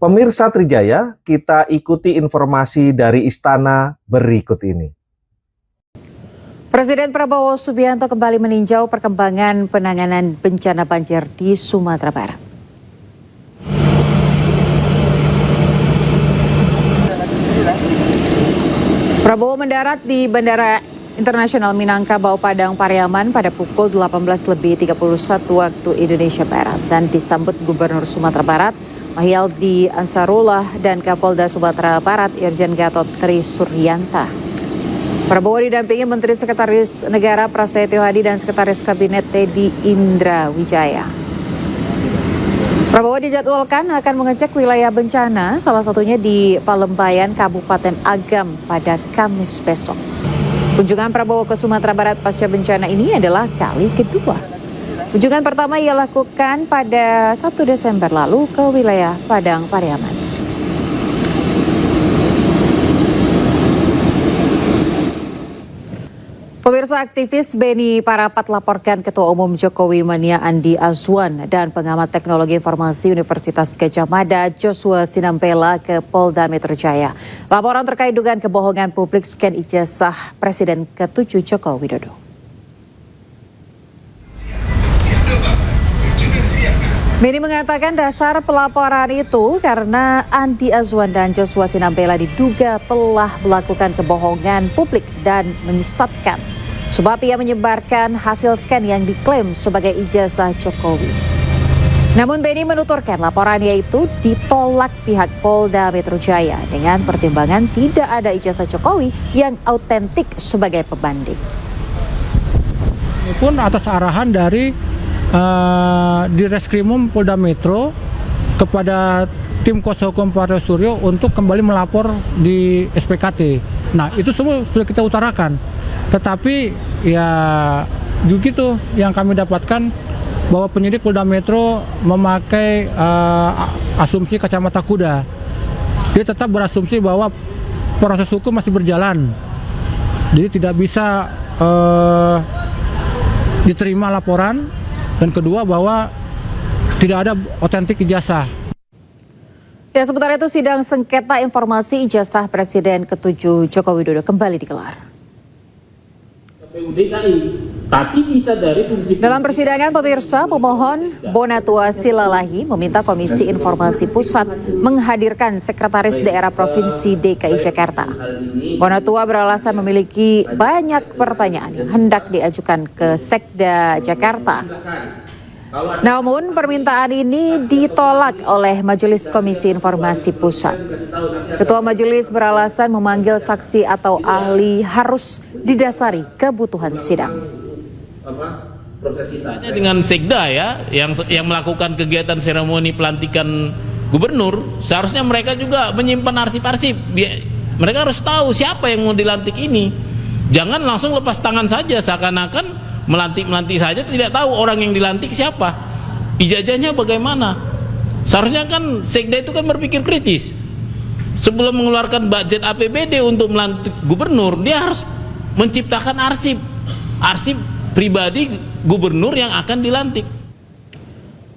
Pemirsa Trijaya, kita ikuti informasi dari istana berikut ini. Presiden Prabowo Subianto kembali meninjau perkembangan penanganan bencana banjir di Sumatera Barat. Prabowo mendarat di Bandara Internasional Minangkabau Padang Pariaman pada pukul 18.31 waktu Indonesia Barat dan disambut Gubernur Sumatera Barat Mahyaldi Ansarullah dan Kapolda Sumatera Barat Irjen Gatot Tri Suryanta. Prabowo didampingi Menteri Sekretaris Negara Prasetyo Hadi dan Sekretaris Kabinet Teddy Indra Wijaya. Prabowo dijadwalkan akan mengecek wilayah bencana, salah satunya di Palembayan, Kabupaten Agam pada Kamis besok. Kunjungan Prabowo ke Sumatera Barat pasca bencana ini adalah kali kedua. Kunjungan pertama ia lakukan pada 1 Desember lalu ke wilayah Padang Pariaman. Pemirsa, aktivis Beni Parapat laporkan Ketua Umum Jokowi Mania Andi Azwan dan pengamat teknologi informasi Universitas Gadjah Mada Joshua Sinampela ke Polda Metro Jaya. Laporan terkait dugaan kebohongan publik scan ijazah Presiden ke-7 Joko Widodo. Beni mengatakan dasar pelaporan itu karena Andi Azwan dan Joshua Sinampela diduga telah melakukan kebohongan publik dan menyesatkan. Sebab ia menyebarkan hasil scan yang diklaim sebagai ijazah Jokowi. Namun Beni menuturkan laporannya itu ditolak pihak Polda Metro Jaya dengan pertimbangan tidak ada ijazah Jokowi yang autentik sebagai pembanding. Ini pun atas arahan dari di Reskrimum Polda Metro kepada tim kuasa hukum Pak Suryo untuk kembali melapor di SPKT. Nah, itu semua sudah kita utarakan. Tetapi ya begitu yang kami dapatkan bahwa penyidik Polda Metro memakai asumsi kacamata kuda. Dia tetap berasumsi bahwa proses hukum masih berjalan. Jadi tidak bisa diterima laporan. Dan kedua bahwa tidak ada otentik ijazah. Ya, sementara itu sidang sengketa informasi ijazah Presiden ke-7 Joko Widodo kembali digelar. Dalam persidangan, pemirsa, pemohon Bonatua Silalahi meminta Komisi Informasi Pusat menghadirkan Sekretaris Daerah Provinsi DKI Jakarta. Bonatua beralasan memiliki banyak pertanyaan yang hendak diajukan ke Sekda Jakarta. Namun permintaan ini ditolak oleh Majelis Komisi Informasi Pusat. Ketua Majelis beralasan memanggil saksi atau ahli harus didasari kebutuhan sidang. Dengan Sekda ya, yang melakukan kegiatan seremoni pelantikan gubernur, seharusnya mereka juga menyimpan arsip-arsip. Mereka harus tahu siapa yang mau dilantik ini. Jangan langsung lepas tangan saja, seakan-akan melantik saja tidak tahu orang yang dilantik siapa, ijazahnya bagaimana. Seharusnya kan Sekda itu kan berpikir kritis. Sebelum mengeluarkan budget APBD untuk melantik gubernur, dia harus menciptakan arsip pribadi gubernur yang akan dilantik.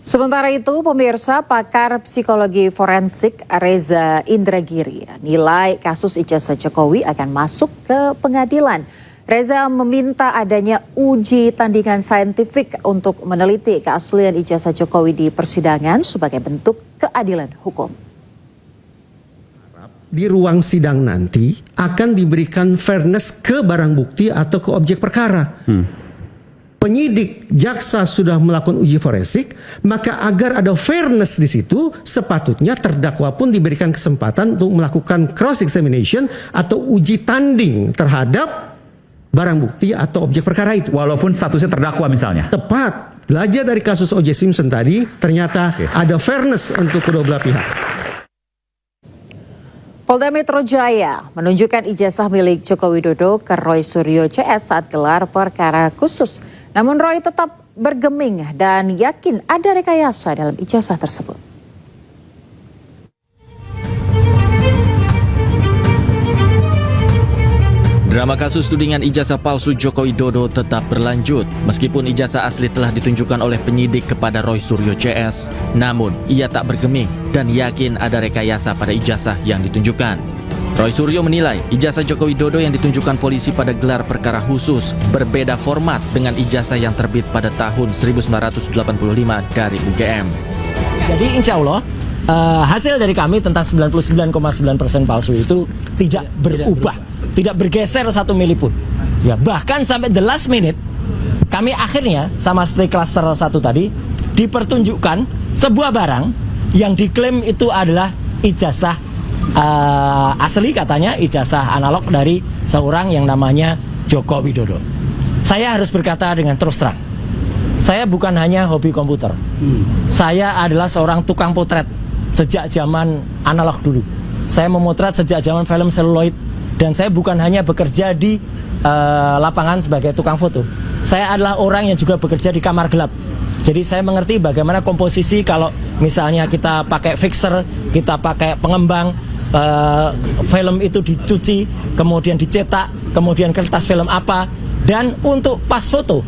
Sementara itu, pemirsa, pakar psikologi forensik Reza Indragiri nilai kasus ijazah Jokowi akan masuk ke pengadilan. Reza meminta adanya uji tandingan saintifik untuk meneliti keaslian ijazah Jokowi di persidangan sebagai bentuk keadilan hukum. Di ruang sidang nanti akan diberikan fairness ke barang bukti atau ke objek perkara. Penyidik, jaksa sudah melakukan uji forensik, maka agar ada fairness di situ, sepatutnya terdakwa pun diberikan kesempatan untuk melakukan cross examination atau uji tanding terhadap barang bukti atau objek perkara itu. Walaupun statusnya terdakwa misalnya. Tepat. Belajar dari kasus O.J. Simpson tadi, ternyata ada fairness untuk kedua belah pihak. Polda Metro Jaya menunjukkan ijazah milik Joko Widodo ke Roy Suryo CS saat gelar perkara khusus. Namun Roy tetap bergeming dan yakin ada rekayasa dalam ijazah tersebut. Drama kasus tudingan ijazah palsu Joko Widodo tetap berlanjut. Meskipun ijazah asli telah ditunjukkan oleh penyidik kepada Roy Suryo CS, namun ia tak bergeming dan yakin ada rekayasa pada ijazah yang ditunjukkan. Roy Suryo menilai ijazah Joko Widodo yang ditunjukkan polisi pada gelar perkara khusus berbeda format dengan ijazah yang terbit pada tahun 1985 dari UGM. Jadi insya Allah hasil dari kami tentang 99,9% palsu itu tidak berubah, tidak bergeser 1 mili pun. Ya, bahkan sampai the last minute kami akhirnya sama seperti klaster 1 tadi dipertunjukkan sebuah barang yang diklaim itu adalah ijazah asli, katanya ijazah analog dari seorang yang namanya Joko Widodo. Saya harus berkata dengan terus terang, saya bukan hanya hobi komputer. Saya adalah seorang tukang potret sejak zaman analog dulu. Saya memotret sejak zaman film seluloid. Dan saya bukan hanya bekerja di lapangan sebagai tukang foto. Saya adalah orang yang juga bekerja di kamar gelap. Jadi saya mengerti bagaimana komposisi kalau misalnya kita pakai fixer, kita pakai pengembang, film itu dicuci, kemudian dicetak, kemudian kertas film apa. Dan untuk pas foto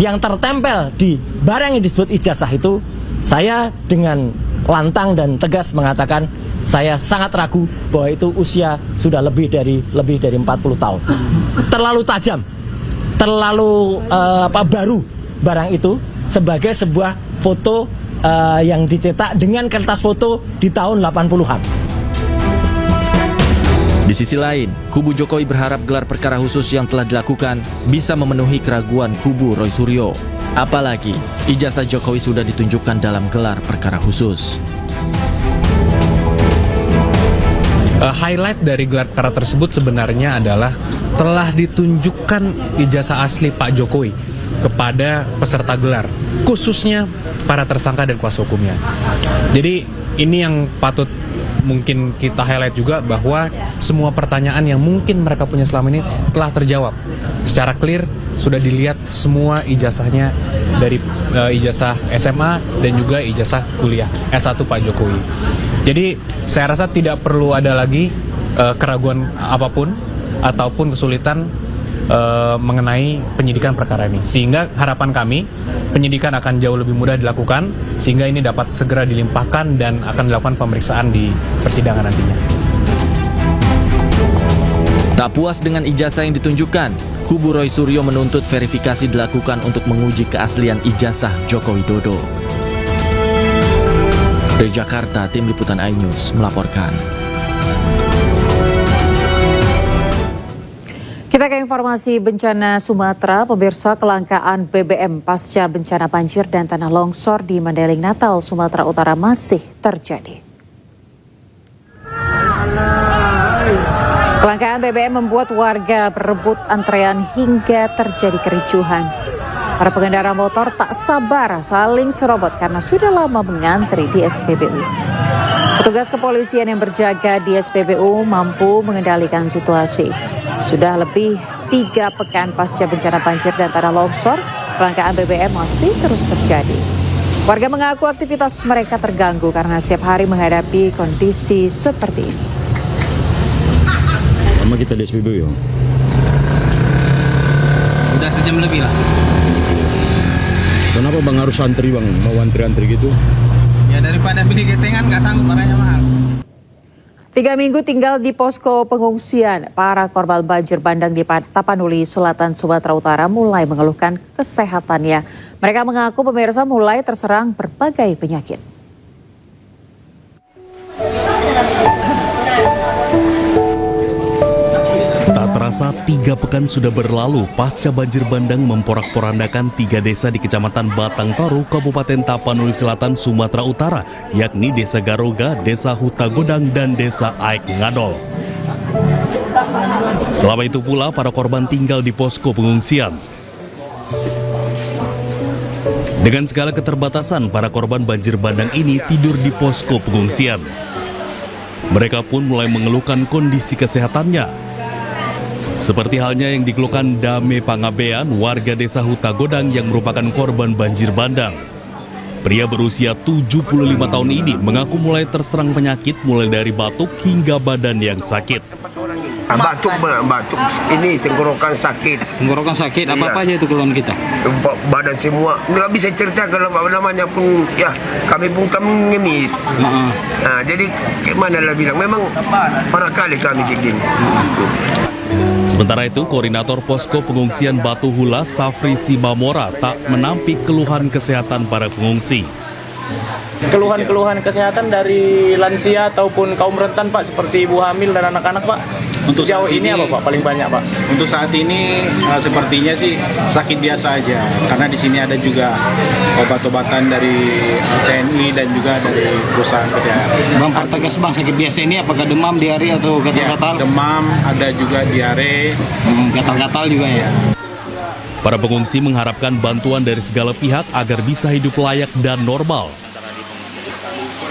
yang tertempel di barang yang disebut ijazah itu, saya dengan lantang dan tegas mengatakan saya sangat ragu bahwa itu usia sudah lebih dari 40 tahun. Terlalu tajam, terlalu baru barang itu sebagai sebuah foto yang dicetak dengan kertas foto di tahun 80-an. Di sisi lain, kubu Jokowi berharap gelar perkara khusus yang telah dilakukan bisa memenuhi keraguan kubu Roy Suryo. Apalagi, ijazah Jokowi sudah ditunjukkan dalam gelar perkara khusus. Highlight dari gelar perkara tersebut sebenarnya adalah telah ditunjukkan ijazah asli Pak Jokowi kepada peserta gelar, khususnya para tersangka dan kuasa hukumnya. Jadi ini yang patut mungkin kita highlight juga, bahwa semua pertanyaan yang mungkin mereka punya selama ini telah terjawab secara clear. Sudah dilihat semua ijazahnya, dari ijazah SMA dan juga ijazah kuliah S1 Pak Jokowi. Jadi saya rasa tidak perlu ada lagi keraguan apapun ataupun kesulitan mengenai penyidikan perkara ini. Sehingga harapan kami, penyidikan akan jauh lebih mudah dilakukan, sehingga ini dapat segera dilimpahkan dan akan dilakukan pemeriksaan di persidangan nantinya. Tak puas dengan ijazah yang ditunjukkan, kubu Roy Suryo menuntut verifikasi dilakukan untuk menguji keaslian ijazah Joko Widodo. Dari Jakarta, Tim Liputan iNews melaporkan. Kita ke informasi bencana Sumatera. Pemirsa, kelangkaan BBM pasca bencana banjir dan tanah longsor di Mandailing, Natal, Sumatera Utara masih terjadi. Kelangkaan BBM membuat warga berebut antrean hingga terjadi kericuhan. Para pengendara motor tak sabar saling serobot karena sudah lama mengantri di SPBU. Petugas kepolisian yang berjaga di SPBU mampu mengendalikan situasi. Sudah lebih 3 pekan pasca bencana banjir dan tanah longsor, kelangkaan BBM masih terus terjadi. Warga mengaku aktivitas mereka terganggu karena setiap hari menghadapi kondisi seperti ini. Lama kita di SPBU ya? Udah sejam lebih lah. Kenapa bang harus antri bang? Mau antri-antri gitu? Ya daripada beli ketengan nggak sanggup, barangnya mahal. 3 minggu tinggal di posko pengungsian, para korban banjir bandang di Tapanuli, Selatan, Sumatera Utara mulai mengeluhkan kesehatannya. Mereka mengaku pemirsa mulai terserang berbagai penyakit. Tak terasa 3 pekan sudah berlalu pasca banjir bandang memporak-porandakan 3 desa di Kecamatan Batang Toru, Kabupaten Tapanuli Selatan, Sumatera Utara, yakni Desa Garoga, Desa Hutagodang, dan Desa Aek Ngadol. Selama itu pula para korban tinggal di posko pengungsian. Dengan segala keterbatasan, para korban banjir bandang ini tidur di posko pengungsian. Mereka pun mulai mengeluhkan kondisi kesehatannya. Seperti halnya yang dikeluhkan Dame Pangabean, warga Desa Hutagodang yang merupakan korban banjir bandang. Pria berusia 75 tahun ini mengaku mulai terserang penyakit mulai dari batuk hingga badan yang sakit. Batuk ini tenggorokan sakit. Tenggorokan sakit, apa aja itu keluhan kita? Badan semua. Nggak bisa cerita kalau namanya pun ya kami ngemis. Nah, jadi gimana lah bilang memang parah kali kami kayak gini. Sementara itu, Koordinator Posko Pengungsian Batu Hula, Safri Simamora, tak menampik keluhan kesehatan para pengungsi. Keluhan-keluhan kesehatan dari lansia ataupun kaum rentan, Pak, seperti ibu hamil dan anak-anak, Pak. Untuk sejauh ini apa, Pak, paling banyak, Pak? Untuk saat ini sepertinya sih sakit biasa aja, karena di sini ada juga obat-obatan dari TNI dan juga dari perusahaan PTHR. Bang, pertegas Bang, sakit biasa ini apakah demam, diare atau gatal-gatal? Ya, demam, ada juga diare, gatal-gatal juga ya. Para pengungsi mengharapkan bantuan dari segala pihak agar bisa hidup layak dan normal.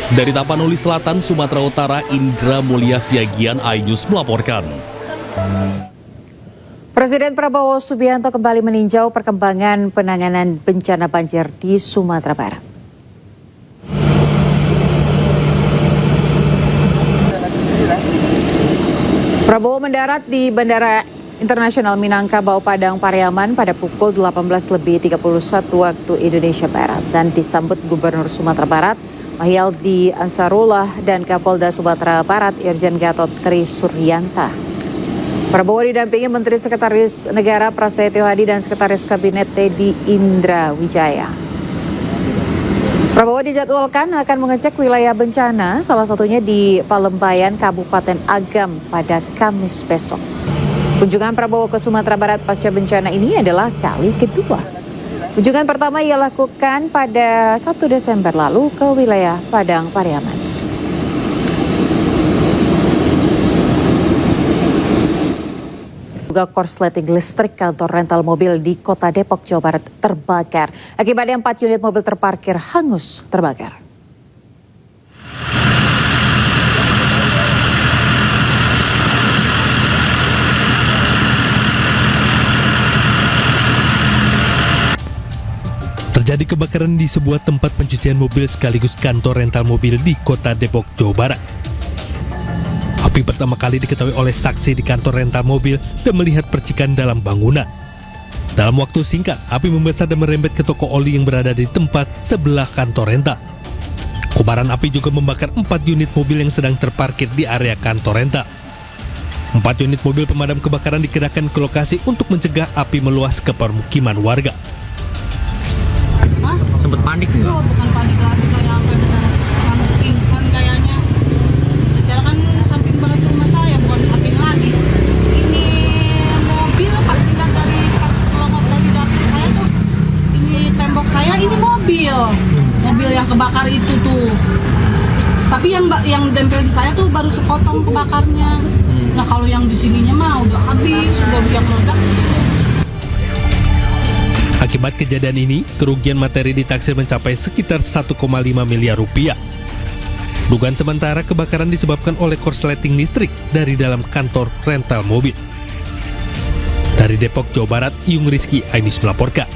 Dari Tapanuli Selatan, Sumatera Utara, Indra Mulia Siagian, iNews melaporkan. Presiden Prabowo Subianto kembali meninjau perkembangan penanganan bencana banjir di Sumatera Barat. Prabowo mendarat di Bandara Internasional Minangkabau Padang Pariaman pada pukul 18.31 waktu Indonesia Barat dan disambut Gubernur Sumatera Barat Mahyaldi Ansarullah dan Kapolda Sumatera Barat Irjen Gatot Tri Suryanta. Prabowo didampingi Menteri Sekretaris Negara Prasetyo Hadi dan Sekretaris Kabinet Teddy Indra Wijaya. Prabowo dijadwalkan akan mengecek wilayah bencana, salah satunya di Palembayan, Kabupaten Agam pada Kamis besok. Kunjungan Prabowo ke Sumatera Barat pasca bencana ini adalah kali kedua. Kunjungan pertama ia lakukan pada 1 Desember lalu ke wilayah Padang Pariaman. Juga korsleting listrik kantor rental mobil di Kota Depok, Jawa Barat terbakar. Akibatnya 4 unit mobil terparkir hangus terbakar. Terjadi kebakaran di sebuah tempat pencucian mobil sekaligus kantor rental mobil di Kota Depok, Jawa Barat. Api pertama kali diketahui oleh saksi di kantor rental mobil dan melihat percikan dalam bangunan. Dalam waktu singkat, api membesar dan merembet ke toko oli yang berada di tempat sebelah kantor rental. Kobaran api juga membakar 4 unit mobil yang sedang terparkir di area kantor rental. 4 unit mobil pemadam kebakaran dikerahkan ke lokasi untuk mencegah api meluas ke permukiman warga. Sempet panik nggak? Oh, bukan panik lagi, kayak apa benar pingsan kayaknya. Secara kan samping barat rumah saya, bukan samping lagi. Ini mobil pas pindah dari dapur saya tuh, ini tembok saya, ini mobil yang kebakar itu tuh. Tapi yang dempel di saya tuh baru sepotong kebakarnya. Nah kalau yang di sininya mah udah habis, udah banyak meledak. Akibat kejadian ini, kerugian materi ditaksir mencapai sekitar 1,5 miliar rupiah. Dugaan sementara kebakaran disebabkan oleh korsleting listrik dari dalam kantor rental mobil. Dari Depok, Jawa Barat, Yung Rizky, iNews melaporkan.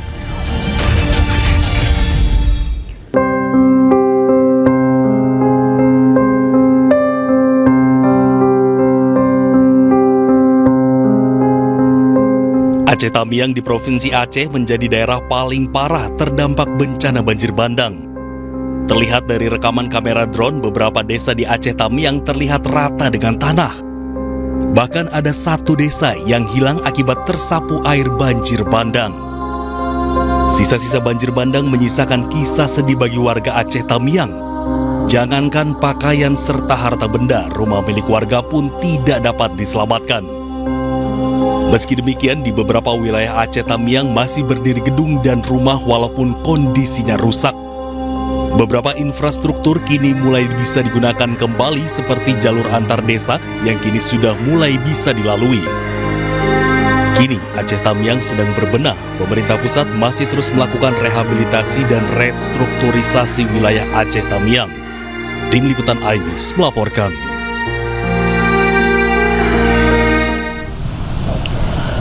Aceh Tamiang di Provinsi Aceh menjadi daerah paling parah terdampak bencana banjir bandang. Terlihat dari rekaman kamera drone, beberapa desa di Aceh Tamiang terlihat rata dengan tanah. Bahkan ada 1 desa yang hilang akibat tersapu air banjir bandang. Sisa-sisa banjir bandang menyisakan kisah sedih bagi warga Aceh Tamiang. Jangankan pakaian serta harta benda, rumah milik warga pun tidak dapat diselamatkan. Meski demikian, di beberapa wilayah Aceh Tamiang masih berdiri gedung dan rumah walaupun kondisinya rusak. Beberapa infrastruktur kini mulai bisa digunakan kembali seperti jalur antar desa yang kini sudah mulai bisa dilalui. Kini Aceh Tamiang sedang berbenah. Pemerintah pusat masih terus melakukan rehabilitasi dan restrukturisasi wilayah Aceh Tamiang. Tim Liputan iNews melaporkan.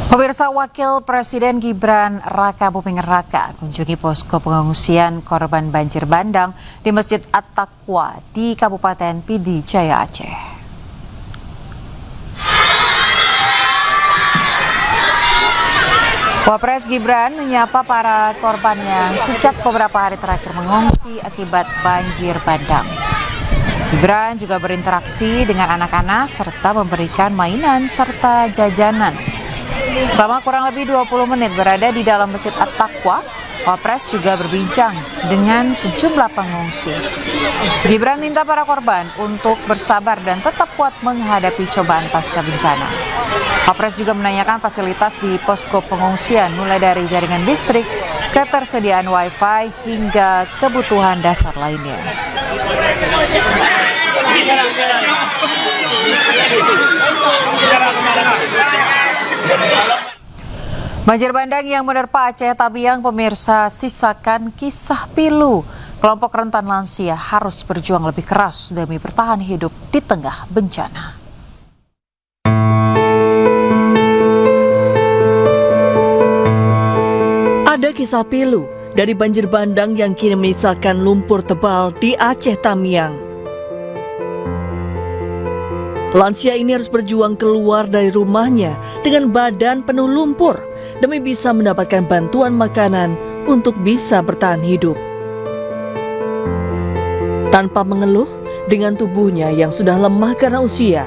Pemirsa, Wakil Presiden Gibran Raka Buming Raka kunjungi posko pengungsian korban banjir bandang di Masjid At-Taqwa di Kabupaten Pidi Jaya, Aceh. Wapres Gibran menyapa para korban yang sejak beberapa hari terakhir mengungsi akibat banjir bandang. Gibran juga berinteraksi dengan anak-anak serta memberikan mainan serta jajanan. Selama kurang lebih 20 menit berada di dalam Masjid At-Taqwa, Wapres juga berbincang dengan sejumlah pengungsi. Gibran minta para korban untuk bersabar dan tetap kuat menghadapi cobaan pasca bencana. Wapres juga menanyakan fasilitas di posko pengungsian mulai dari jaringan listrik, ketersediaan wifi hingga kebutuhan dasar lainnya. Banjir bandang yang menerpa Aceh Tabiang, pemirsa, sisakan kisah pilu. Kelompok rentan lansia harus berjuang lebih keras demi bertahan hidup di tengah bencana. Ada kisah pilu dari banjir bandang yang kini menyisakan lumpur tebal di Aceh Tamiang. Lansia ini harus berjuang keluar dari rumahnya dengan badan penuh lumpur demi bisa mendapatkan bantuan makanan untuk bisa bertahan hidup. Tanpa mengeluh, dengan tubuhnya yang sudah lemah karena usia,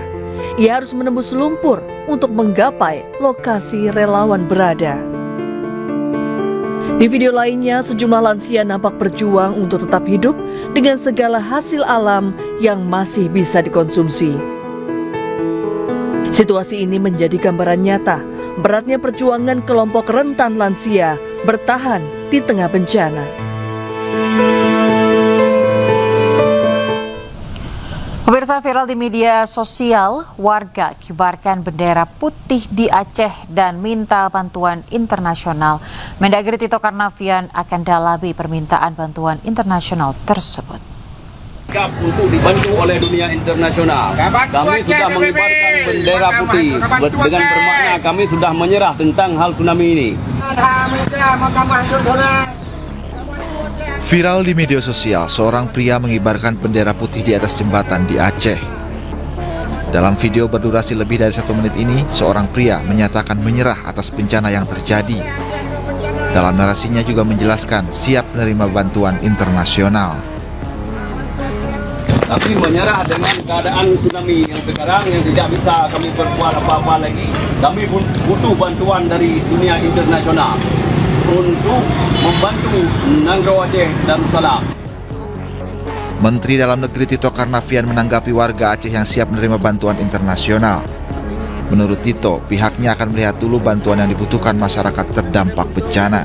ia harus menembus lumpur untuk menggapai lokasi relawan berada. Di video lainnya, sejumlah lansia nampak berjuang untuk tetap hidup dengan segala hasil alam yang masih bisa dikonsumsi. Situasi ini menjadi gambaran nyata beratnya perjuangan kelompok rentan lansia bertahan di tengah bencana. Pemirsa, viral di media sosial, warga kibarkan bendera putih di Aceh dan minta bantuan internasional. Mendagri Tito Karnavian akan dalami permintaan bantuan internasional tersebut. Untuk dibantu oleh dunia internasional, kami sudah mengibarkan bendera putih dengan bermakna kami sudah menyerah tentang hal tsunami ini. Viral di media sosial, seorang pria mengibarkan bendera putih di atas jembatan di Aceh. Dalam video berdurasi lebih dari 1 menit ini, seorang pria menyatakan menyerah atas bencana yang terjadi. Dalam narasinya juga menjelaskan siap menerima bantuan internasional. Tapi menyerah dengan keadaan tsunami yang sekarang yang tidak bisa kami berbuat apa-apa lagi. Kami butuh bantuan dari dunia internasional untuk membantu Nangro Aceh Darussalam. Menteri Dalam Negeri Tito Karnavian menanggapi warga Aceh yang siap menerima bantuan internasional. Menurut Tito, pihaknya akan melihat dulu bantuan yang dibutuhkan masyarakat terdampak bencana.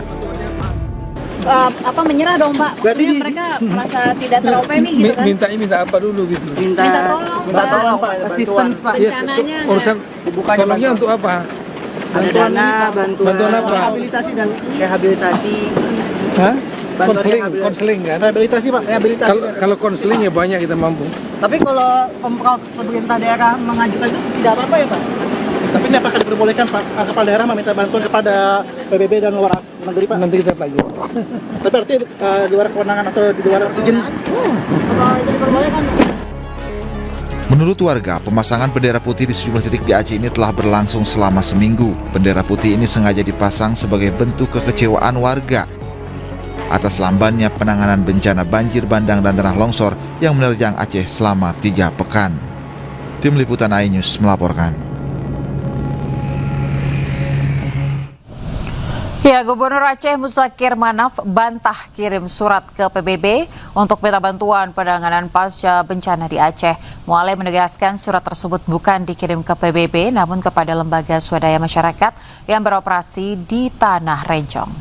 Menyerah dong Pak? Berarti mereka merasa tidak teropemi gitu kan? Minta apa dulu gitu? Minta tolong Pak, assistance Pak. Rencananya urusan tolongnya untuk apa? Ada dana, bantuan apa? Rehabilitasi dan rehabilitasi. Hah? Konseling kan? Rehabilitasi Pak, rehabilitasi. Kalau konseling ya banyak kita mampu. Tapi kalau pemerintah daerah mengajukan itu tidak apa-apa ya Pak? Tapi ini apakah diperbolehkan Pak kepala daerah meminta bantuan kepada PBB dan luar negeri Pak? Nanti kita pelajari. Tapi arti di luar kewenangan atau di luar izin? Kalau itu diperbolehkan. Menurut warga, pemasangan bendera putih di sejumlah titik di Aceh ini telah berlangsung selama seminggu. Bendera putih ini sengaja dipasang sebagai bentuk kekecewaan warga atas lambannya penanganan bencana banjir bandang dan tanah longsor yang menerjang Aceh selama 3 pekan. Tim Liputan iNews melaporkan. Ya, Gubernur Aceh Muzakir Manaf bantah kirim surat ke PBB untuk minta bantuan penanganan pasca bencana di Aceh. Mualem menegaskan surat tersebut bukan dikirim ke PBB namun kepada lembaga swadaya masyarakat yang beroperasi di Tanah Rencong.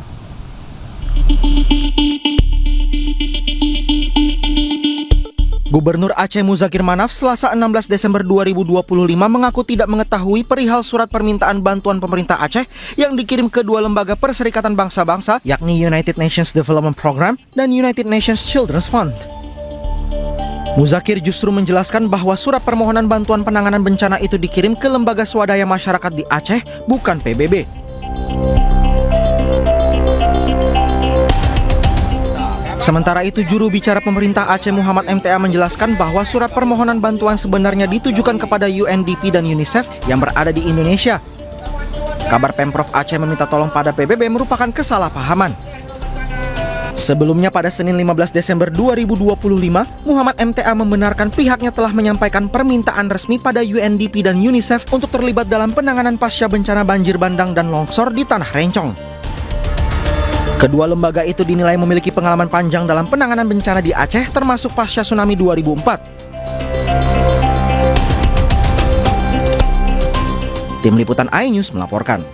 Gubernur Aceh Muzakir Manaf Selasa 16 Desember 2025 mengaku tidak mengetahui perihal surat permintaan bantuan pemerintah Aceh yang dikirim ke 2 lembaga Perserikatan Bangsa-Bangsa yakni United Nations Development Program dan United Nations Children's Fund. Muzakir justru menjelaskan bahwa surat permohonan bantuan penanganan bencana itu dikirim ke lembaga swadaya masyarakat di Aceh, bukan PBB. Sementara itu, juru bicara pemerintah Aceh Muhammad MTA menjelaskan bahwa surat permohonan bantuan sebenarnya ditujukan kepada UNDP dan UNICEF yang berada di Indonesia. Kabar Pemprov Aceh meminta tolong pada PBB merupakan kesalahpahaman. Sebelumnya pada Senin 15 Desember 2025, Muhammad MTA membenarkan pihaknya telah menyampaikan permintaan resmi pada UNDP dan UNICEF untuk terlibat dalam penanganan pasca bencana banjir bandang dan longsor di Tanah Rencong. Kedua lembaga itu dinilai memiliki pengalaman panjang dalam penanganan bencana di Aceh, termasuk pasca tsunami 2004. Tim Liputan iNews melaporkan.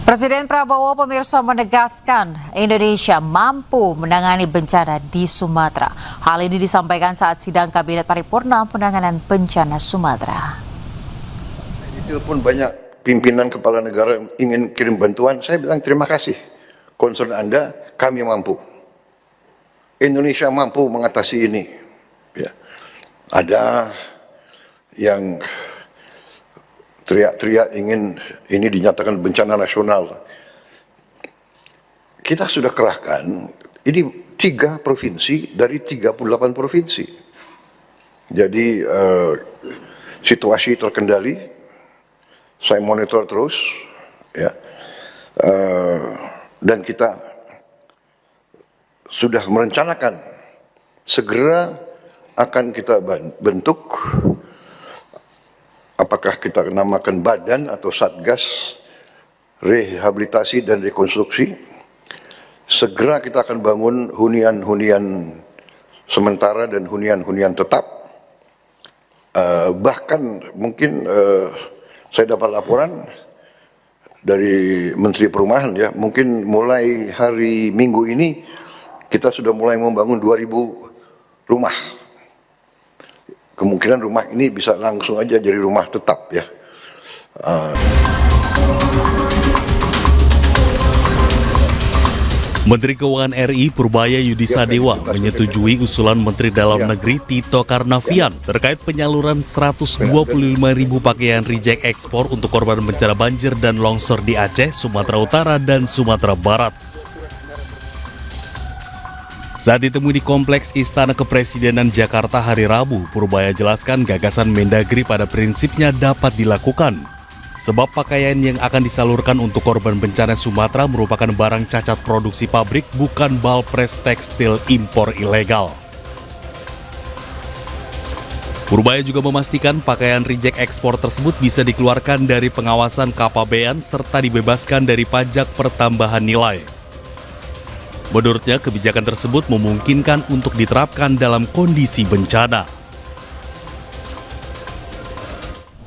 Presiden Prabowo pemirsa menegaskan Indonesia mampu menangani bencana di Sumatera. Hal ini disampaikan saat sidang Kabinet Paripurna Penanganan Bencana Sumatera. Itu pun banyak pimpinan kepala negara yang ingin kirim bantuan. Saya bilang terima kasih. Concern Anda, kami mampu. Indonesia mampu mengatasi ini. Ya. Ada yang teriak-teriak ingin ini dinyatakan bencana nasional. Kita sudah kerahkan, ini 3 provinsi dari 38 provinsi. Jadi situasi terkendali, saya monitor terus, ya, dan kita sudah merencanakan segera akan kita bentuk. Apakah kita namakan badan atau satgas rehabilitasi dan rekonstruksi. Segera kita akan bangun hunian-hunian sementara dan hunian-hunian tetap. Bahkan mungkin saya dapat laporan dari Menteri Perumahan, ya, mungkin mulai hari Minggu ini kita sudah mulai membangun 2.000 rumah. Kemungkinan rumah ini bisa langsung aja jadi rumah tetap, ya. Menteri Keuangan RI Purbaya Yudisadewa menyetujui usulan Menteri Dalam Negeri Tito Karnavian terkait penyaluran 125.000 pakaian reject ekspor untuk korban bencana banjir dan longsor di Aceh, Sumatera Utara, dan Sumatera Barat. Saat ditemui di Kompleks Istana Kepresidenan Jakarta hari Rabu, Purbaya jelaskan gagasan Mendagri pada prinsipnya dapat dilakukan. Sebab pakaian yang akan disalurkan untuk korban bencana Sumatera merupakan barang cacat produksi pabrik, bukan balpres tekstil impor ilegal. Purbaya juga memastikan pakaian reject ekspor tersebut bisa dikeluarkan dari pengawasan KPABEAN serta dibebaskan dari pajak pertambahan nilai. Menurutnya, kebijakan tersebut memungkinkan untuk diterapkan dalam kondisi bencana.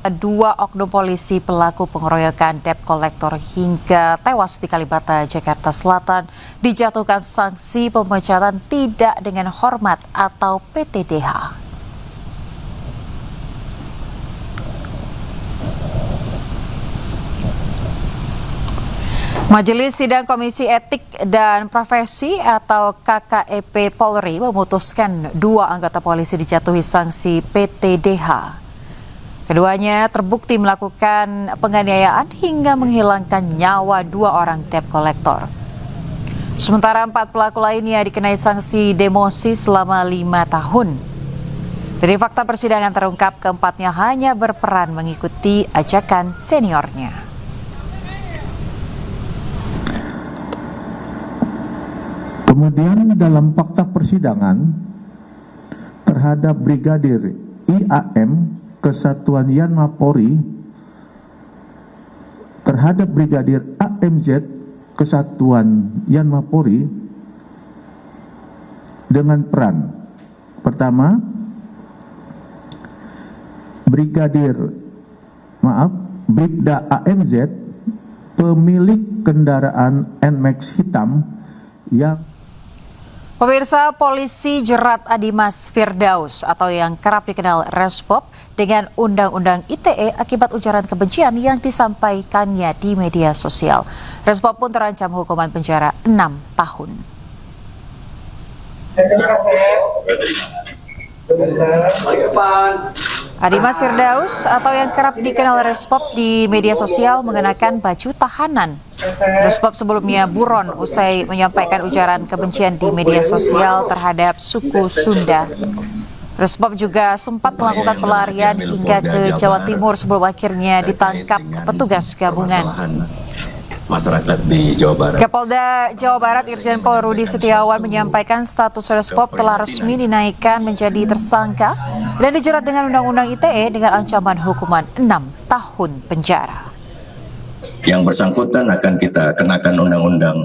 2 oknum polisi pelaku pengeroyokan debt collector hingga tewas di Kalibata, Jakarta Selatan dijatuhkan sanksi pemecatan tidak dengan hormat atau PTDH. Majelis Sidang Komisi Etik dan Profesi atau KKEP Polri memutuskan 2 anggota polisi dijatuhi sanksi PTDH. Keduanya terbukti melakukan penganiayaan hingga menghilangkan nyawa 2 orang debt collector. Sementara 4 pelaku lainnya dikenai sanksi demosi selama 5 tahun. Dari fakta persidangan terungkap keempatnya hanya berperan mengikuti ajakan seniornya. Kemudian dalam fakta persidangan terhadap Brigadir IAM Kesatuan Yanma Polri terhadap Brigadir AMZ Kesatuan Yanma Polri dengan peran pertama Bribda AMZ pemilik kendaraan NMAX hitam yang Pemirsa, polisi jerat Adimas Firdaus atau yang kerap dikenal Respop dengan Undang-Undang ITE akibat ujaran kebencian yang disampaikannya di media sosial. Respop pun terancam hukuman penjara 6 tahun. Adimas Firdaus atau yang kerap dikenal Respop di media sosial mengenakan baju tahanan. Respop sebelumnya buron usai menyampaikan ujaran kebencian di media sosial terhadap suku Sunda. Resbob juga sempat melakukan pelarian hingga ke Jawa Timur sebelum akhirnya ditangkap petugas gabungan. Masyarakat di Jawa Barat. Kapolda Jawa Barat Irjen Pol Rudi Setiawan menyampaikan status Resbob telah resmi dinaikkan menjadi tersangka dan dijerat dengan Undang-Undang ITE dengan ancaman hukuman 6 tahun penjara. Yang bersangkutan akan kita kenakan Undang-Undang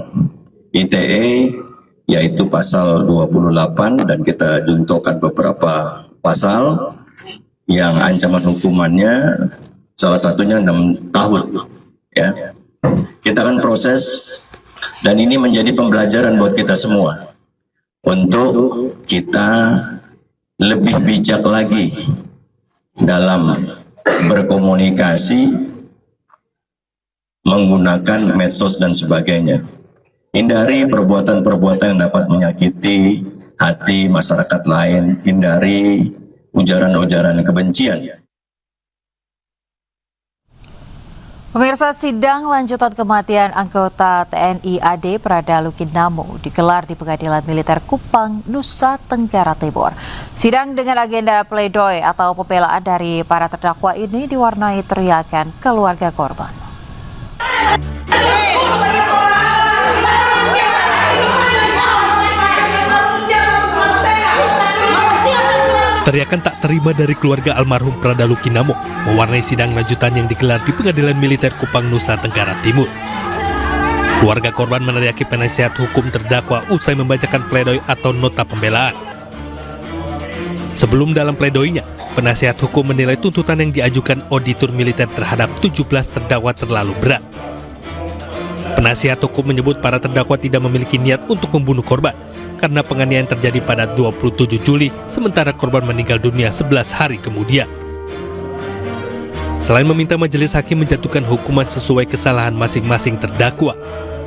ITE yaitu pasal 28 dan kita juntokan beberapa pasal yang ancaman hukumannya salah satunya 6 tahun ya. Kita akan proses dan ini menjadi pembelajaran buat kita semua untuk kita lebih bijak lagi dalam berkomunikasi menggunakan medsos dan sebagainya. Hindari perbuatan-perbuatan yang dapat menyakiti hati masyarakat lain, hindari ujaran-ujaran kebencian. Pemirsa, sidang lanjutan kematian anggota TNI AD Prada Lukinamo digelar di Pengadilan Militer Kupang, Nusa Tenggara Timur. Sidang dengan agenda pledoi atau pembelaan dari para terdakwa ini diwarnai teriakan keluarga korban. Teriakan tak terima dari keluarga almarhum Prada Lukinamo mewarnai sidang lanjutan yang digelar di Pengadilan Militer Kupang, Nusa Tenggara Timur. Keluarga korban meneriaki penasihat hukum terdakwa usai membacakan pledoi atau nota pembelaan. Sebelum dalam pledoinya, penasihat hukum menilai tuntutan yang diajukan auditor militer terhadap 17 terdakwa terlalu berat. Penasihat hukum menyebut para terdakwa tidak memiliki niat untuk membunuh korban karena penganiayaan terjadi pada 27 Juli, sementara korban meninggal dunia 11 hari kemudian. Selain meminta majelis hakim menjatuhkan hukuman sesuai kesalahan masing-masing terdakwa,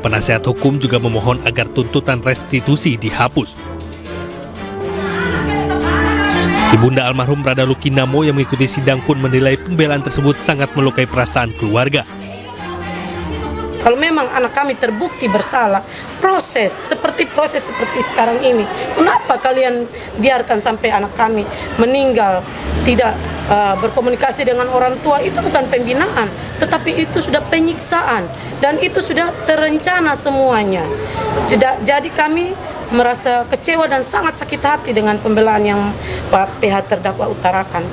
penasihat hukum juga memohon agar tuntutan restitusi dihapus. Ibunda almarhum Prada Lukinamo yang mengikuti sidang pun menilai pembelaan tersebut sangat melukai perasaan keluarga. Kalau memang anak kami terbukti bersalah, proses seperti sekarang ini, kenapa kalian biarkan sampai anak kami meninggal, tidak berkomunikasi dengan orang tua? Itu bukan pembinaan, tetapi itu sudah penyiksaan dan itu sudah terencana semuanya. Jadi kami merasa kecewa dan sangat sakit hati dengan pembelaan yang pihak terdakwa utarakan.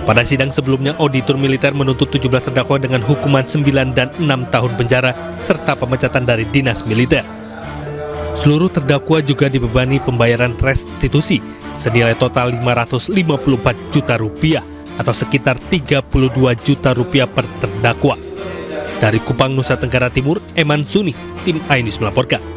Pada sidang sebelumnya, auditor militer menuntut 17 terdakwa dengan hukuman 9 dan 6 tahun penjara serta pemecatan dari dinas militer. Seluruh terdakwa juga dibebani pembayaran restitusi senilai total 554 juta rupiah atau sekitar 32 juta rupiah per terdakwa. Dari Kupang, Nusa Tenggara Timur, Eman Suni, tim iNews melaporkan.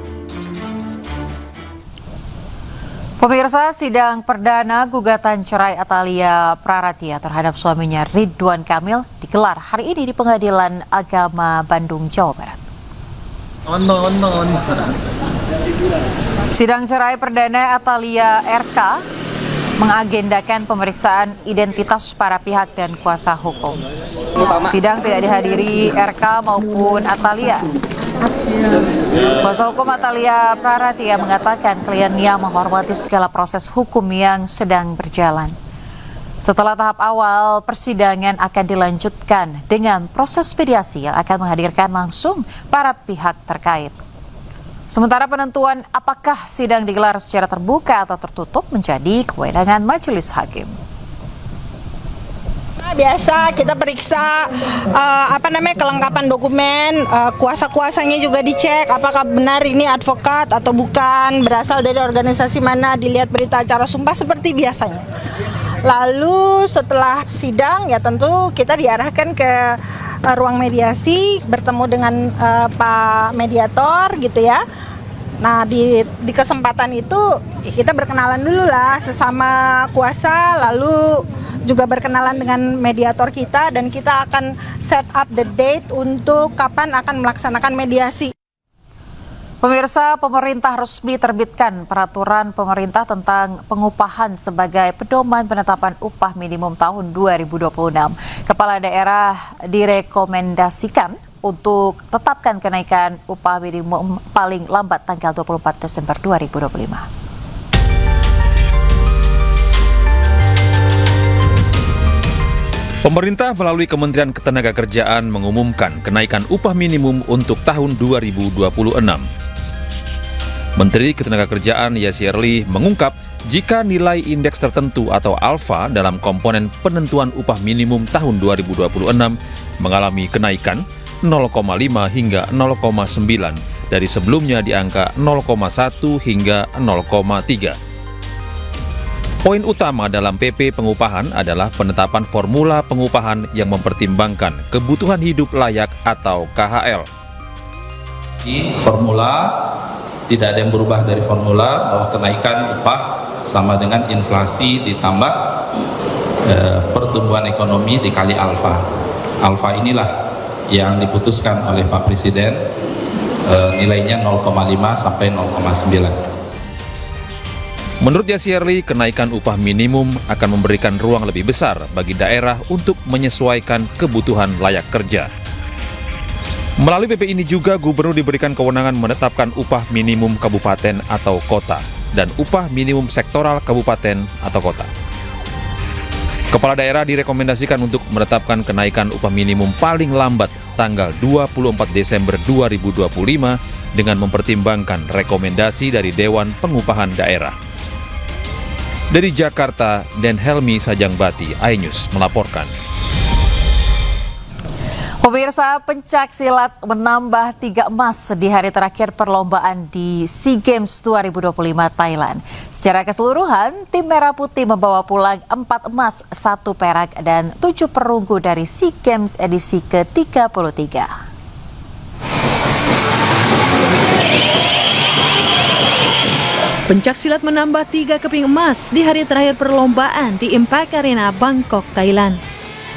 Pemirsa, sidang perdana gugatan cerai Atalia Praratia terhadap suaminya Ridwan Kamil digelar hari ini di Pengadilan Agama Bandung, Jawa Barat. Sidang cerai perdana Atalia RK mengagendakan pemeriksaan identitas para pihak dan kuasa hukum. Sidang tidak dihadiri RK maupun Atalia. Kuasa hukum Atalia Praratia mengatakan kliennya menghormati segala proses hukum yang sedang berjalan. Setelah tahap awal, persidangan akan dilanjutkan dengan proses mediasi yang akan menghadirkan langsung para pihak terkait. Sementara penentuan apakah sidang digelar secara terbuka atau tertutup menjadi kewenangan majelis hakim. Biasa kita periksa kelengkapan dokumen, kuasa-kuasanya juga dicek apakah benar ini advokat atau bukan, berasal dari organisasi mana, dilihat berita acara sumpah seperti biasanya. Lalu setelah sidang ya tentu kita diarahkan ke ruang mediasi, bertemu dengan Pak Mediator gitu ya. Nah di kesempatan itu ya kita berkenalan dulu lah sesama kuasa, lalu juga berkenalan dengan mediator kita dan kita akan set up the date untuk kapan akan melaksanakan mediasi. Pemirsa, pemerintah resmi terbitkan peraturan pemerintah tentang pengupahan sebagai pedoman penetapan upah minimum tahun 2026. Kepala daerah direkomendasikan untuk tetapkan kenaikan upah minimum paling lambat tanggal 24 Desember 2025. Pemerintah melalui Kementerian Ketenagakerjaan mengumumkan kenaikan upah minimum untuk tahun 2026. Menteri Ketenagakerjaan Yasirli mengungkap jika nilai indeks tertentu atau alfa dalam komponen penentuan upah minimum tahun 2026 mengalami kenaikan 0,5 hingga 0,9 dari sebelumnya di angka 0,1 hingga 0,3. Poin utama dalam PP pengupahan adalah penetapan formula pengupahan yang mempertimbangkan kebutuhan hidup layak atau KHL. Formula tidak ada yang berubah dari formula bahwa kenaikan upah sama dengan inflasi ditambah pertumbuhan ekonomi dikali alfa. Alfa inilah yang diputuskan oleh Pak Presiden, nilainya 0,5 sampai 0,9. Menurut Yasirli, kenaikan upah minimum akan memberikan ruang lebih besar bagi daerah untuk menyesuaikan kebutuhan layak kerja. Melalui PP ini juga Gubernur diberikan kewenangan menetapkan upah minimum kabupaten atau kota dan upah minimum sektoral kabupaten atau kota. Kepala daerah direkomendasikan untuk menetapkan kenaikan upah minimum paling lambat tanggal 24 Desember 2025 dengan mempertimbangkan rekomendasi dari Dewan Pengupahan Daerah. Dari Jakarta, Den Helmi Sajangbati, iNews melaporkan. Pemirsa, pencak silat menambah 3 emas di hari terakhir perlombaan di SEA Games 2025 Thailand. Secara keseluruhan, tim Merah Putih membawa pulang 4 emas, 1 perak, dan 7 perunggu dari SEA Games edisi ke-33. Pencaksilat menambah 3 keping emas di hari terakhir perlombaan di Impact Arena, Bangkok, Thailand.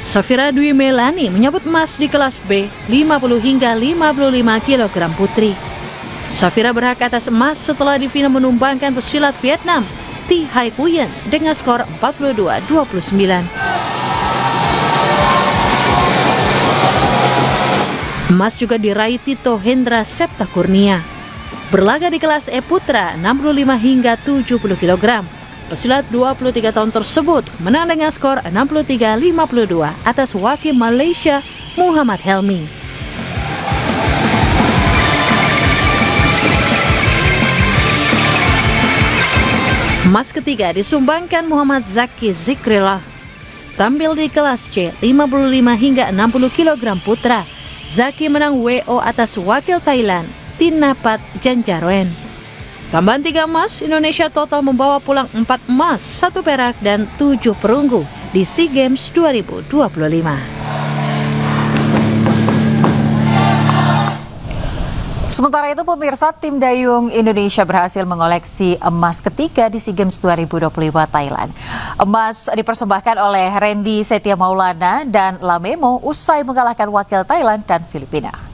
Safira Dwi Melani menyabut emas di kelas B 50 hingga 55 kg putri. Safira berhak atas emas setelah di final menumbangkan pesilat Vietnam Thi Hai Nguyen dengan skor 42-29. Emas juga diraih Tito Hendra Septa Kurnia. Berlaga di kelas E Putra 65 hingga 70 kg. Pesilat 23 tahun tersebut menang dengan skor 63-52 atas wakil Malaysia Muhammad Helmi. Emas ketiga disumbangkan Muhammad Zaki Zikrillah. Tampil di kelas C 55 hingga 60 kg putra, Zaki menang WO atas wakil Thailand Tinapat Janjaroen. Tambahan 3 emas, Indonesia total membawa pulang 4 emas, 1 perak, dan 7 perunggu di SEA Games 2025. Sementara itu, pemirsa, tim dayung Indonesia berhasil mengoleksi emas ketiga di SEA Games 2025 Thailand. Emas dipersembahkan oleh Randy Setia Maulana dan Lamemo usai mengalahkan wakil Thailand dan Filipina.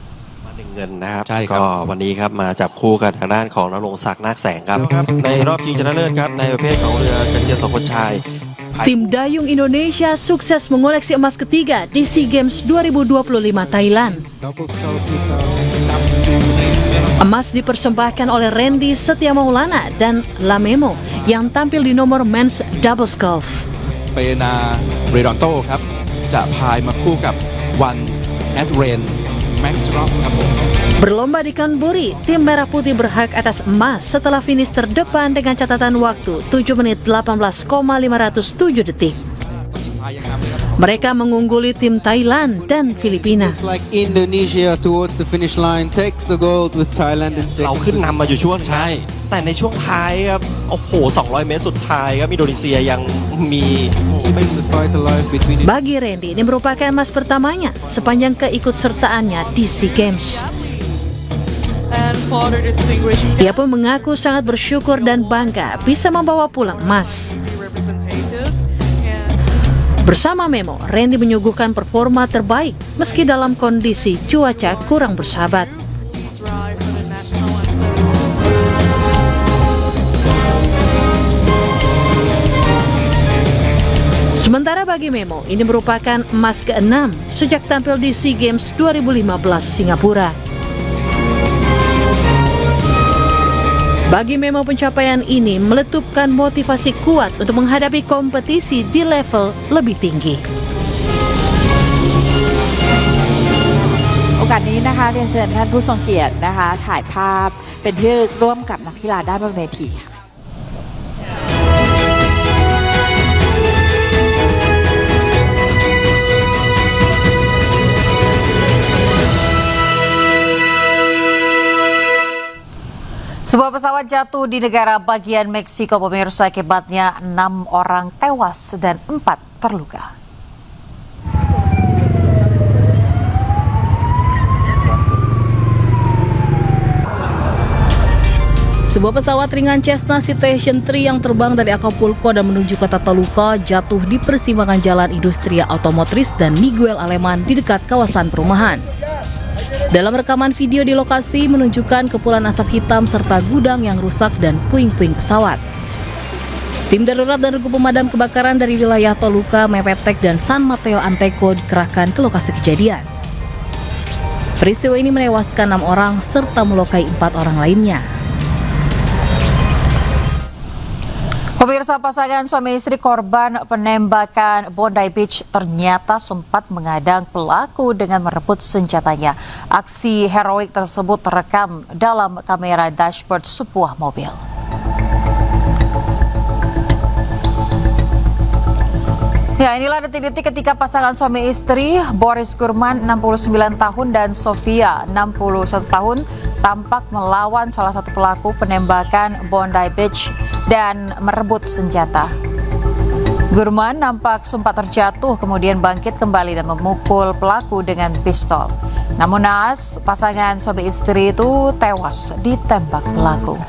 เงินนะครับก็วันนี้ครับมาจับคู่กับทางด้านของณรงค์ศักดิ์นาคแสงครับในรอบชิงชนะเลิศครับในประเภทของเรือกระเทียมสองคนชาย Tim dayung Indonesia sukses mengoleksi emas ketiga di SEA Games 2025 Thailand. Emas dipersembahkan oleh Randy Setia Maulana dan Lamemo yang tampil di nomor men's double sculls. เป็นเรดอนโต้ครับจะพายมาคู่กับวันแอดเรนMax Rockครับผม Berlomba di Kanburi, tim Merah Putih berhak atas emas setelah finish terdepan dengan catatan waktu 7 menit 18,507 detik. Mereka mengungguli tim Thailand dan Filipina. Looks like Indonesia towards the finish line takes the gold with Thailand in second. เราขึ้นนำมาอยู่ช่วงท้ายแต่ในช่วงท้ายครับโอ้โห200 เมตรสุดท้ายครับอินโดนีเซียยังมี Bagi Randy, ini merupakan emas pertamanya sepanjang keikutsertaannya di SEA Games. Ia pun mengaku sangat bersyukur dan bangga bisa membawa pulang emas. Bersama Memo, Randy menyuguhkan performa terbaik meski dalam kondisi cuaca kurang bersahabat. Sementara bagi Memo, ini merupakan emas ke-6 sejak tampil di SEA Games 2015 Singapura. Bagi Memo, pencapaian ini meletupkan motivasi kuat untuk menghadapi kompetisi di level lebih tinggi. กาสนี้นะคะเรียนเชิญท่านผู้ทรงเกียรตินะคะถ่ายภาพเป็นที่ระลึกร่วมกับนักกีฬาด้านบนเวทีค่ะ Sebuah pesawat jatuh di negara bagian Meksiko, pemirsa, akibatnya 6 orang tewas dan 4 terluka. Sebuah pesawat ringan Cessna Citation 3 yang terbang dari Acapulco dan menuju kota Toluca jatuh di persimpangan Jalan Industria Otomotriz dan Miguel Aleman di dekat kawasan perumahan. Dalam rekaman video di lokasi menunjukkan kepulan asap hitam serta gudang yang rusak dan puing-puing pesawat. Tim darurat dan regu pemadam kebakaran dari wilayah Toluca, Mepetec, dan San Mateo Anteco dikerahkan ke lokasi kejadian. Peristiwa ini menewaskan 6 orang serta melukai 4 orang lainnya. Pemirsa, pasangan suami istri korban penembakan Bondi Beach ternyata sempat mengadang pelaku dengan merebut senjatanya. Aksi heroik tersebut terekam dalam kamera dashboard sebuah mobil. Ya, inilah detik-detik ketika pasangan suami istri Boris Gurman 69 tahun dan Sofia 61 tahun tampak melawan salah satu pelaku penembakan Bondi Beach dan merebut senjata. Gurman nampak sempat terjatuh kemudian bangkit kembali dan memukul pelaku dengan pistol. Namun naas, pasangan suami istri itu tewas ditembak pelaku.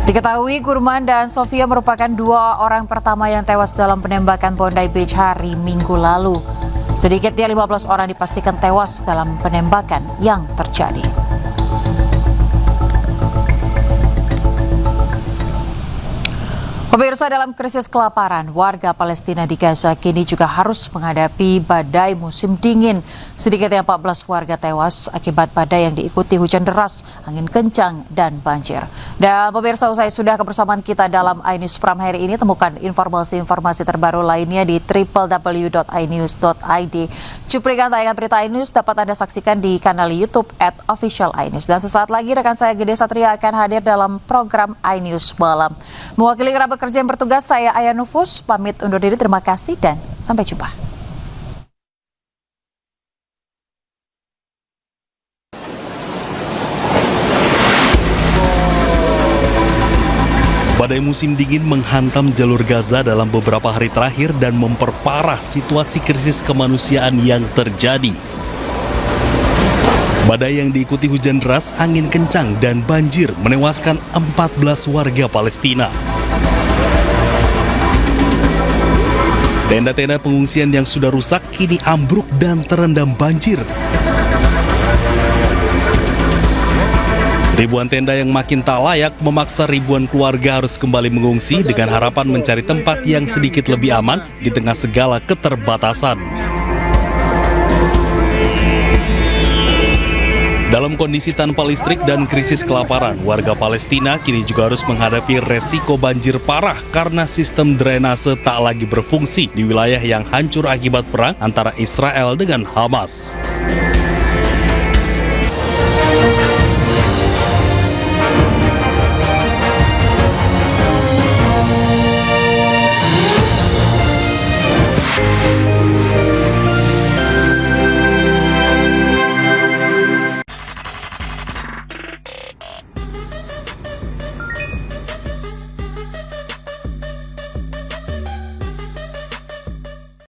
Diketahui Gurman dan Sofia merupakan 2 orang pertama yang tewas dalam penembakan Bondi Beach hari Minggu lalu. Sedikitnya 15 orang dipastikan tewas dalam penembakan yang terjadi. Pemirsa, dalam krisis kelaparan, warga Palestina di Gaza kini juga harus menghadapi badai musim dingin. Sedikitnya 14 warga tewas akibat badai yang diikuti hujan deras, angin kencang, dan banjir. Dan pemirsa, usai sudah kebersamaan kita dalam iNews Prime hari ini, temukan informasi-informasi terbaru lainnya di www.inews.id. Cuplikan tayangan berita iNews dapat Anda saksikan di kanal YouTube @officialinews. Dan sesaat lagi rekan saya Gede Satria akan hadir dalam program iNews Malam. Mewakili kerabat kerja yang bertugas, saya Aya Nufus, pamit undur diri, terima kasih dan sampai jumpa. Badai musim dingin menghantam jalur Gaza dalam beberapa hari terakhir dan memperparah situasi krisis kemanusiaan yang terjadi. Badai yang diikuti hujan deras, angin kencang, dan banjir menewaskan 14 warga Palestina. Tenda-tenda pengungsian yang sudah rusak kini ambruk dan terendam banjir. Ribuan tenda yang makin tak layak memaksa ribuan keluarga harus kembali mengungsi dengan harapan mencari tempat yang sedikit lebih aman di tengah segala keterbatasan. Dalam kondisi tanpa listrik dan krisis kelaparan, warga Palestina kini juga harus menghadapi resiko banjir parah karena sistem drainase tak lagi berfungsi di wilayah yang hancur akibat perang antara Israel dengan Hamas.